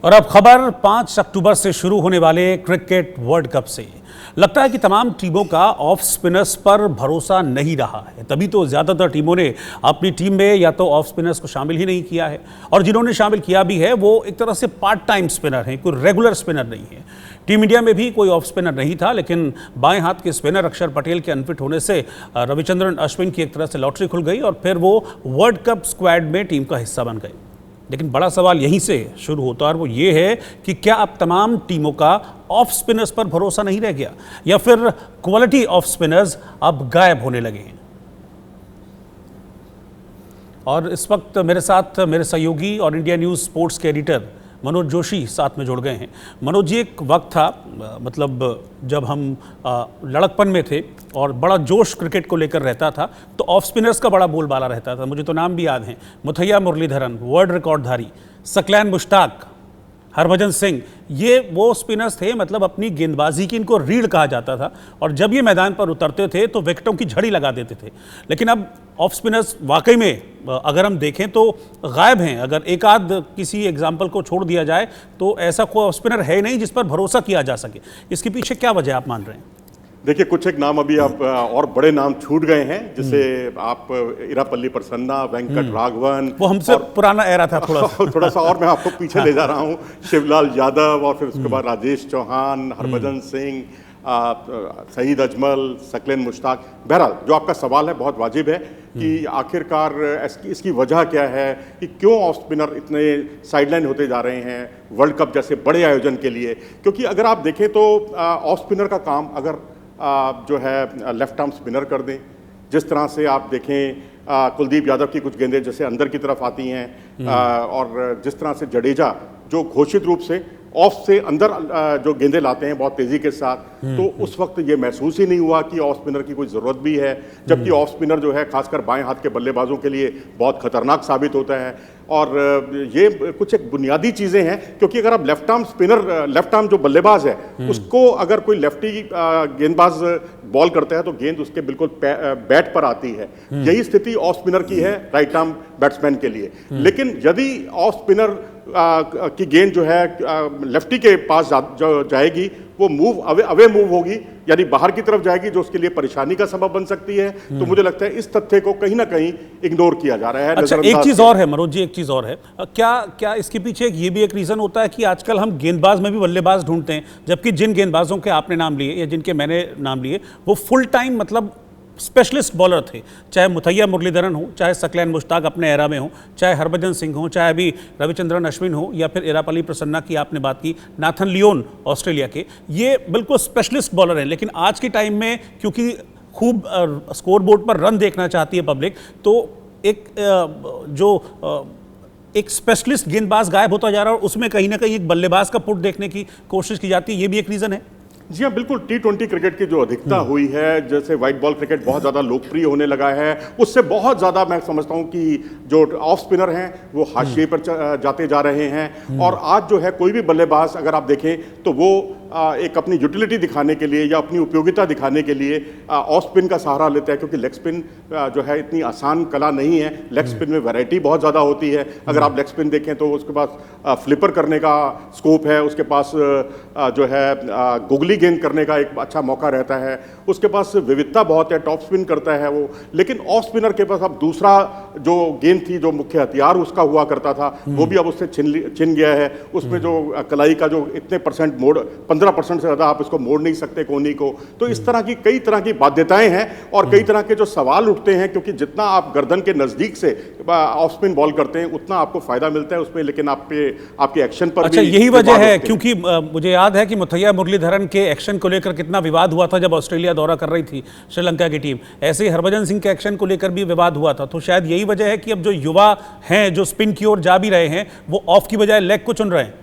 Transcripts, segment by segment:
और अब खबर 5 अक्टूबर से शुरू होने वाले क्रिकेट वर्ल्ड कप से। लगता है कि तमाम टीमों का ऑफ स्पिनर्स पर भरोसा नहीं रहा है, तभी तो ज़्यादातर टीमों ने अपनी टीम में या तो ऑफ स्पिनर्स को शामिल ही नहीं किया है, और जिन्होंने शामिल किया भी है वो एक तरह से पार्ट टाइम स्पिनर हैं, कोई रेगुलर स्पिनर नहीं है। टीम इंडिया में भी कोई ऑफ स्पिनर नहीं था, लेकिन बाएं हाथ के स्पिनर अक्षर पटेल के अनफिट होने से रविचंद्रन अश्विन की एक तरह से लॉटरी खुल गई और फिर वो वर्ल्ड कप स्क्वाड में टीम का हिस्सा बन गए। लेकिन बड़ा सवाल यहीं से शुरू होता है और वो ये है कि क्या अब तमाम टीमों का ऑफ स्पिनर्स पर भरोसा नहीं रह गया, या फिर क्वालिटी ऑफ स्पिनर्स अब गायब होने लगे हैं। और इस वक्त मेरे साथ मेरे सहयोगी और इंडिया न्यूज़ स्पोर्ट्स के एडिटर मनोज जोशी साथ में जुड़ गए हैं। मनोज जी, एक वक्त था मतलब जब हम लड़कपन में थे और बड़ा जोश क्रिकेट को लेकर रहता था, तो ऑफ स्पिनर्स का बड़ा बोलबाला रहता था। मुझे तो नाम भी याद हैं, मुथैया मुरलीधरन वर्ल्ड रिकॉर्डधारी, सकलैन मुश्ताक, हरभजन सिंह, ये वो स्पिनर्स थे, मतलब अपनी गेंदबाजी की इनको रीढ़ कहा जाता था, और जब ये मैदान पर उतरते थे तो विकेटों की झड़ी लगा देते थे। लेकिन अब ऑफ स्पिनर्स वाकई में अगर हम देखें तो गायब हैं। अगर एक आध किसी एग्जाम्पल को छोड़ दिया जाए तो ऐसा कोई ऑफ स्पिनर है नहीं जिस पर भरोसा किया जा सके। इसके पीछे क्या वजह आप मान रहे हैं? देखिए, कुछ एक नाम अभी आप और बड़े नाम छूट गए हैं, जैसे आप इरापल्ली प्रसन्ना, वेंकट राघवन, वो हमसे पुराना एरा था थोड़ा सा और मैं आपको पीछे ले जा रहा हूँ, शिवलाल यादव, और फिर उसके बाद राजेश चौहान, हरभजन सिंह, सईद अजमल, सकलैन मुश्ताक। बहरहाल जो आपका सवाल है बहुत वाजिब है कि आखिरकार इसकी वजह क्या है कि क्यों ऑफ स्पिनर इतने साइडलाइन होते जा रहे हैं वर्ल्ड कप जैसे बड़े आयोजन के लिए। क्योंकि अगर आप देखें तो ऑफ स्पिनर का काम अगर जो है लेफ्ट आर्म स्पिनर कर दें, जिस तरह से आप देखें कुलदीप यादव की कुछ गेंदें जैसे अंदर की तरफ आती हैं, और जिस तरह से जडेजा जो घोषित रूप से ऑफ से अंदर जो गेंदें लाते हैं बहुत तेजी के साथ, तो उस वक्त ये महसूस ही नहीं हुआ कि ऑफ स्पिनर की कोई ज़रूरत भी है, जबकि ऑफ स्पिनर जो है खासकर बाएं हाथ के बल्लेबाजों के लिए बहुत खतरनाक साबित होता है। और ये कुछ एक बुनियादी चीज़ें हैं, क्योंकि अगर आप left arm spinner, left arm जो बल्लेबाज है उसको अगर कोई लेफ्टी गेंदबाज बॉल करता है तो गेंद उसके बिल्कुल बैट पर आती है। यही स्थिति ऑफ स्पिनर की है राइट आर्म बैट्समैन के लिए। लेकिन यदि ऑफ स्पिनर की गेंद जो है लेफ्टी के पास जो जाएगी वो मूव अवे मूव होगी, यानी बाहर की तरफ जाएगी, जो उसके लिए परेशानी का सबब बन सकती है। तो मुझे लगता है इस तथ्य को कहीं ना कहीं इग्नोर किया जा रहा है। अच्छा, एक चीज और है मनोज जी, एक चीज और है, क्या इसके पीछे ये भी एक रीजन होता है कि आजकल हम गेंदबाज में भी बल्लेबाज ढूंढते हैं, जबकि जिन गेंदबाजों के आपने नाम लिए या जिनके मैंने नाम लिए वो फुल टाइम मतलब स्पेशलिस्ट बॉलर थे, चाहे मुथैया मुरलीधरन हो, चाहे सकलैन मुश्ताक अपने एरा में हो, चाहे हरभजन सिंह हो, चाहे अभी रविचंद्रन अश्विन हो, या फिर इरापल्ली प्रसन्ना की आपने बात की, नाथन लियोन ऑस्ट्रेलिया के, ये बिल्कुल स्पेशलिस्ट बॉलर हैं। लेकिन आज के टाइम में क्योंकि खूब स्कोर बोर्ड पर रन देखना चाहती है पब्लिक, तो एक स्पेशलिस्ट गेंदबाज गायब होता जा रहा है और उसमें कहीं ना कहीं एक बल्लेबाज का पुट देखने की कोशिश की जाती है। ये भी एक रीज़न है। जी हाँ, बिल्कुल। T20 क्रिकेट की जो अधिकता हुई है, जैसे वाइट बॉल क्रिकेट बहुत ज़्यादा लोकप्रिय होने लगा है, उससे बहुत ज़्यादा मैं समझता हूँ कि जो ऑफ स्पिनर हैं वो हाशिए पर जाते जा रहे हैं। और आज जो है कोई भी बल्लेबाज अगर आप देखें तो वो एक अपनी यूटिलिटी दिखाने के लिए या अपनी उपयोगिता दिखाने के लिए ऑफ स्पिन का सहारा लेता है, क्योंकि लेग स्पिन जो है इतनी आसान कला नहीं है। लेग स्पिन में वैरायटी बहुत ज़्यादा होती है। अगर आप लेग स्पिन देखें तो उसके पास फ्लिपर करने का स्कोप है, उसके पास जो है गुगली गेंद करने का एक अच्छा मौका रहता है, उसके पास विविधता बहुत है, टॉप स्पिन करता है वो। लेकिन ऑफ स्पिनर के पास अब दूसरा जो गेंद थी, जो मुख्य हथियार उसका हुआ करता था, वो भी अब उससे छिन गया है। उसमें जो कलाई का जो इतने परसेंट मोड़, 15% से ज़्यादा आप इसको मोड़ नहीं सकते कोहनी को। तो इस तरह की कई तरह की बाध्यताएं हैं और कई तरह के जो सवाल उठते हैं, क्योंकि जितना आप गर्दन के नज़दीक से ऑफ स्पिन बॉल करते हैं उतना आपको फायदा मिलता है उसमें, लेकिन आपके एक्शन पर अच्छा, यही वजह है। क्योंकि मुझे याद है कि मुथैया मुरलीधरन के एक्शन को लेकर कितना विवाद हुआ था जब ऑस्ट्रेलिया दौरा कर रही थी श्रीलंका की टीम। ऐसे ही हरभजन सिंह के एक्शन को लेकर भी विवाद हुआ था। तो शायद यही वजह है कि अब जो युवा हैं जो स्पिन की ओर जा भी रहे हैं वो ऑफ की बजाय लेग को चुन रहे हैं।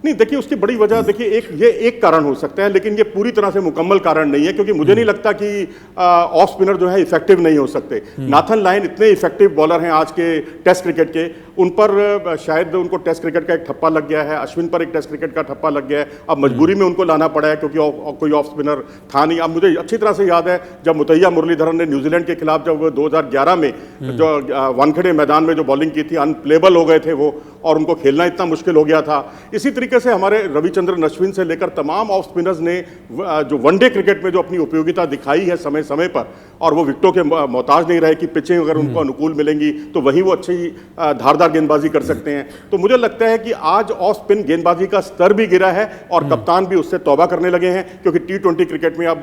नहीं, देखिए उसकी बड़ी वजह, देखिए ये एक कारण हो सकता है, लेकिन ये पूरी तरह से मुकम्मल कारण नहीं है, क्योंकि मुझे नहीं लगता कि ऑफ स्पिनर जो है इफेक्टिव नहीं हो सकते। नाथन लायन इतने इफेक्टिव बॉलर हैं आज के टेस्ट क्रिकेट के, उन पर शायद उनको टेस्ट क्रिकेट का एक ठप्पा लग गया है, अश्विन पर एक टेस्ट क्रिकेट का ठप्पा लग गया है, अब मजबूरी में उनको लाना पड़ा है क्योंकि कोई ऑफ स्पिनर था नहीं। अब मुझे अच्छी तरह से याद है जब मुतैया मुरलीधरन ने न्यूजीलैंड के खिलाफ जब 2011 में जो वानखेड़े मैदान में जो बॉलिंग की थी, अनप्लेबल हो गए थे वो, और उनको खेलना इतना मुश्किल हो गया था। इसी तरीके से हमारे रविचंद्रन अश्विन से लेकर तमाम ऑफ स्पिनर्स ने जो वनडे क्रिकेट में जो अपनी उपयोगिता दिखाई है समय समय पर, और वो विकेटों के मोहताज नहीं रहे कि पिचें अगर उनको अनुकूल मिलेंगी तो वही वो अच्छी धारदार गेंदबाजी कर सकते हैं। तो मुझे लगता है कि आज ऑफ स्पिन गेंदबाजी का स्तर भी गिरा है और कप्तान भी उससे तौबा करने लगे हैं, क्योंकि T20 क्रिकेट में अब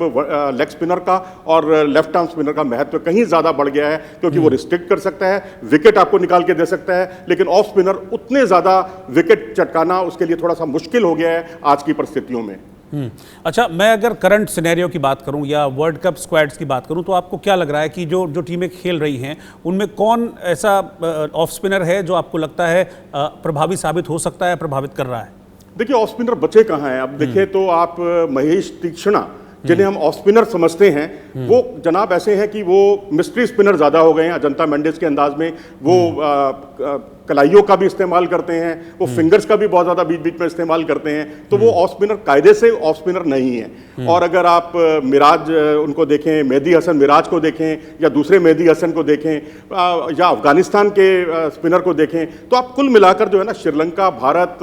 लेग स्पिनर का और लेफ्ट आर्म स्पिनर का महत्व कहीं ज्यादा बढ़ गया है, क्योंकि वो रिस्ट्रिक्ट कर सकता है, विकेट आपको निकाल के दे सकता है, लेकिन ऑफ स्पिनर उतने ज्यादा विकेट चटकाना उसके लिए थोड़ा सा मुश्किल हो गया है आज की परिस्थितियों में। अच्छा, मैं अगर करंट सिनेरियो की बात करूं या वर्ल्ड कप स्क्वाड्स की बात करूं, तो आपको क्या लग रहा है कि जो टीमें खेल रही हैं उनमें कौन ऐसा ऑफ स्पिनर है जो आपको लगता है प्रभावी साबित हो सकता है, प्रभावित कर रहा है? देखिए ऑफ स्पिनर बचे कहाँ हैं अब। देखिए तो आप महेश तीक्ष्णा, जिन्हें हम ऑफ स्पिनर समझते हैं, वो जनाब ऐसे हैं कि वो मिस्ट्री स्पिनर ज्यादा हो गए हैं अजंता मेंडिस के अंदाज में। वो कलाइयों का भी इस्तेमाल करते हैं, वो फिंगर्स का भी बहुत ज्यादा बीच बीच में इस्तेमाल करते हैं, तो वो ऑफ स्पिनर कायदे से ऑफ स्पिनर नहीं है। और अगर आप मिराज उनको देखें, मेहदी हसन मिराज को देखें, या दूसरे मेहदी हसन को देखें, या अफगानिस्तान के स्पिनर को देखें, तो आप कुल मिलाकर जो है ना, श्रीलंका, भारत,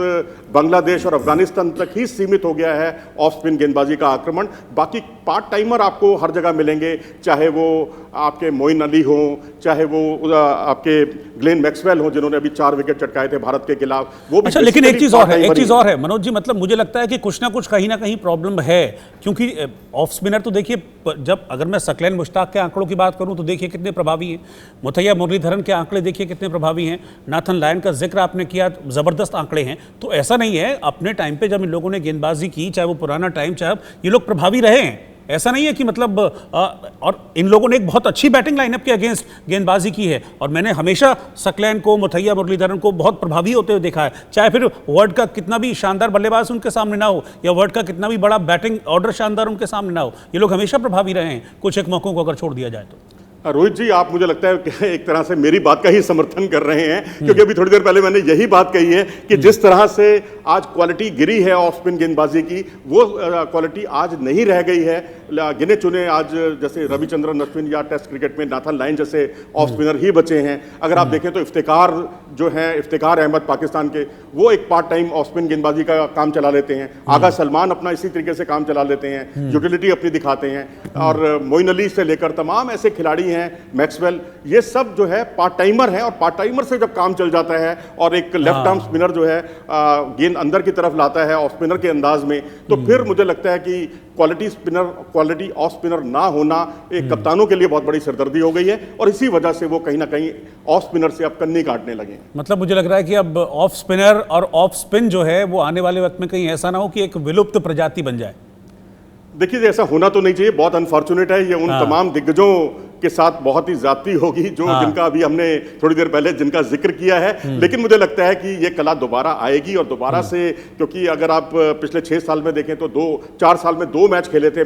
बांग्लादेश और अफगानिस्तान तक ही सीमित हो गया है ऑफ स्पिन गेंदबाजी का आक्रमण। बाकी पार्ट टाइमर आपको हर जगह मिलेंगे, चाहे वो आपके मोइन अली हो, चाहे वो आपके ग्लेन मैक्सवेल हो, जिन्होंने अभी 4 विकेट चटकाए थे भारत के खिलाफ, वो भी। अच्छा, लेकिन एक चीज और है मनोज जी, मतलब मुझे लगता है कि कुछ ना कुछ कहीं ना कहीं प्रॉब्लम है, क्योंकि ऑफ स्पिनर तो देखिए, जब अगर मैं सकलैन मुश्ताक के आंकड़ों की बात करूं तो देखिए कितने प्रभावी हैं, मुथैया मुरलीधरन के आंकड़े देखिए कितने प्रभावी हैं, नाथन लायन का जिक्र आपने किया, जबरदस्त आंकड़े हैं। तो ऐसा नहीं है, अपने टाइम पे जब इन लोगों ने गेंदबाजी की, चाहे वो पुराना टाइम, चाहे ये लोग प्रभावी रहे हैं, ऐसा नहीं है कि मतलब और इन लोगों ने एक बहुत अच्छी बैटिंग लाइनअप के अगेंस्ट गेंदबाजी की है, और मैंने हमेशा सकलैन को, मुथैया मुरलीधरन को बहुत प्रभावी होते हुए देखा है, चाहे फिर वर्ल्ड का कितना भी शानदार बल्लेबाज उनके सामने ना हो, या वर्ल्ड का कितना भी बड़ा बैटिंग ऑर्डर शानदार उनके सामने ना हो, ये लोग हमेशा प्रभावी रहे हैं, कुछ एक मौकों को अगर छोड़ दिया जाए तो। रोहित जी, आप मुझे लगता है कि एक तरह से मेरी बात का ही समर्थन कर रहे हैं, क्योंकि अभी थोड़ी देर पहले मैंने यही बात कही है कि जिस तरह से आज क्वालिटी गिरी है ऑफ स्पिन गेंदबाजी की, वो क्वालिटी आज नहीं रह गई है। गिने चुने आज जैसे रविचंद्रन अश्विन या टेस्ट क्रिकेट में नाथन लायन जैसे ऑफ स्पिनर ही बचे हैं। अगर आप देखें तो इफ्तिकार जो है, इफ्तिकार अहमद पाकिस्तान के, वो एक पार्ट टाइम ऑफ स्पिन गेंदबाजी का काम चला लेते हैं। आगा सलमान अपना इसी तरीके से काम चला लेते हैं, यूटिलिटी अपनी दिखाते हैं। और मोइन अली से लेकर तमाम ऐसे खिलाड़ी हैं, मैक्सवेल, ये सब जो है पार्ट टाइमर हैं, और पार्ट टाइमर से जब काम चल जाता है और एक लेफ्ट आर्म स्पिनर जो है गेंद अंदर की तरफ लाता है ऑफ स्पिनर के अंदाज में, तो फिर मुझे लगता है कि क्वालिटी ऑफ स्पिनर ना होना एक कप्तानों के लिए बहुत बड़ी सरदर्दी हो गई है, और इसी वजह से वो कहीं ना कहीं ऑफ स्पिनर से अब कन्नी काटने लगे। मतलब मुझे लग रहा है कि अब ऑफ स्पिनर और ऑफ स्पिन जो है वो आने वाले वक्त में कहीं ऐसा ना हो कि एक विलुप्त प्रजाति बन जाए। देखिए, ऐसा होना तो नहीं चाहिए, बहुत अनफॉर्चुनेट है, ये उन तमाम दिग्गजों के साथ बहुत ही ज्यादती होगी जो जिनका अभी हमने थोड़ी देर पहले जिनका जिक्र किया है। लेकिन मुझे लगता है कि ये कला दोबारा आएगी, और दोबारा से, क्योंकि अगर आप पिछले 6 साल में देखें तो 4 साल में 2 मैच खेले थे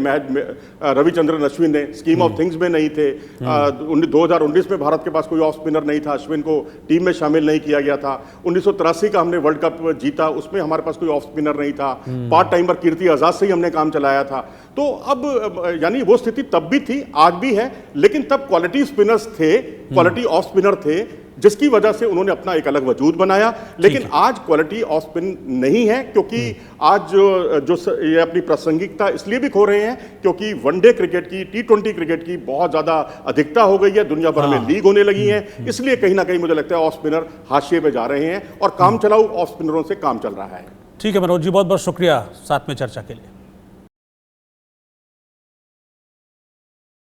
रविचंद्रन अश्विन ने, स्कीम ऑफ थिंग्स में नहीं थे। 2019 में भारत के पास कोई ऑफ स्पिनर नहीं था, अश्विन को टीम में शामिल नहीं किया गया था। 1983 का हमने वर्ल्ड कप जीता, उसमें हमारे पास कोई ऑफ स्पिनर नहीं था, पार्ट टाइमर कीर्ति आजाद से ही हमने काम चलाया था। तो अब यानी वो स्थिति तब भी थी, आज भी है, लेकिन तब क्वालिटी स्पिनर्स थे, क्वालिटी ऑफ स्पिनर थे, जिसकी वजह से उन्होंने अपना एक अलग वजूद बनाया। लेकिन आज क्वालिटी ऑफ स्पिन नहीं है, क्योंकि आज जो ये अपनी प्रासंगिकता इसलिए भी खो रहे हैं क्योंकि वनडे क्रिकेट की, T20 क्रिकेट की बहुत ज्यादा अधिकता हो गई है, दुनिया भर में लीग होने लगी है, इसलिए कहीं ना कहीं मुझे लगता है ऑफ स्पिनर हाशिए पे जा रहे हैं और काम चलाऊ ऑफ स्पिनरों से काम चल रहा है। ठीक है मनोज जी, बहुत बहुत शुक्रिया साथ में चर्चा के लिए।